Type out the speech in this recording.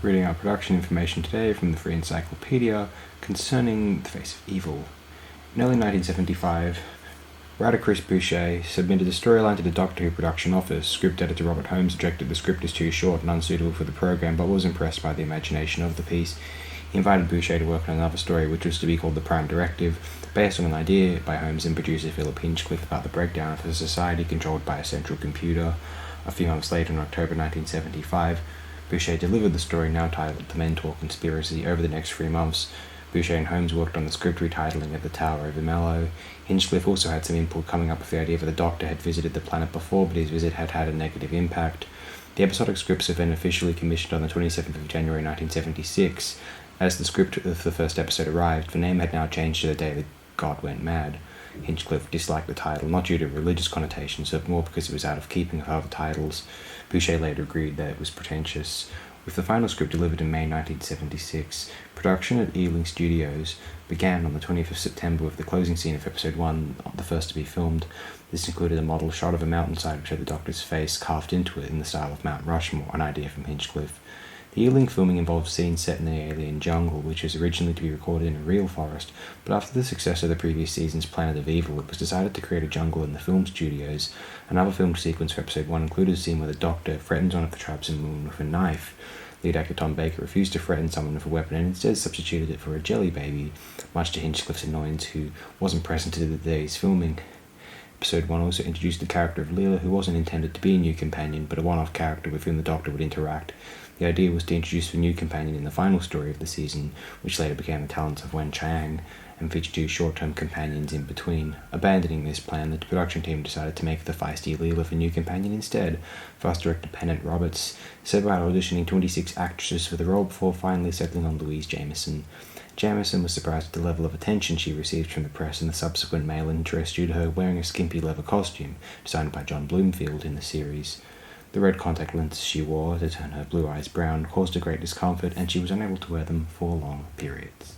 Reading our production information today from the Free Encyclopedia concerning The Face of Evil. In early 1975, writer Chris Boucher submitted the storyline to the Doctor Who production office. Script editor Robert Holmes objected the script is too short and unsuitable for the program, but was impressed by the imagination of the piece. He invited Boucher to work on another story, which was to be called The Prime Directive, based on an idea by Holmes and producer Philip Hinchcliffe about the breakdown of a society controlled by a central computer. A few months later, in October 1975, Boucher delivered the story, now titled The Mentor Conspiracy. Over the next 3 months, Boucher and Holmes worked on the script retitling of The Tower Over Mallow. Hinchcliffe also had some input, coming up with the idea that the Doctor had visited the planet before, but his visit had had a negative impact. The episodic scripts have been officially commissioned on the 27th of January 1976. As the script of the first episode arrived, the name had now changed to The Day That God Went Mad. Hinchcliffe disliked the title, not due to religious connotations, but more because it was out of keeping with other titles. Boucher later agreed that it was pretentious. With the final script delivered in May 1976, production at Ealing Studios began on the 20th of September with the closing scene of episode 1, the first to be filmed. This included a model shot of a mountainside which had the Doctor's face carved into it in the style of Mount Rushmore, an idea from Hinchcliffe. The Ealing filming involved scenes set in the alien jungle, which was originally to be recorded in a real forest, but after the success of the previous season's Planet of Evil, it was decided to create a jungle in the film studios. Another filmed sequence for episode 1 included a scene where the Doctor threatens one of the tribesmen with a knife. Lead actor Tom Baker refused to threaten someone with a weapon and instead substituted it for a jelly baby, much to Hinchcliffe's annoyance, who wasn't present at the day's filming. Episode 1 also introduced the character of Leela, who wasn't intended to be a new companion, but a one-off character with whom the Doctor would interact. The idea was to introduce the new companion in the final story of the season, which later became The Talents of Wen Chiang, and featured 2 short-term companions in between. Abandoning this plan, the production team decided to make the feisty Leela the new companion instead. First director Pennant Roberts set about auditioning 26 actresses for the role before finally settling on Louise Jameson. Jameson was surprised at the level of attention she received from the press and the subsequent male interest due to her wearing a skimpy leather costume, designed by John Bloomfield in the series. The red contact lenses she wore to turn her blue eyes brown caused her great discomfort, and she was unable to wear them for long periods.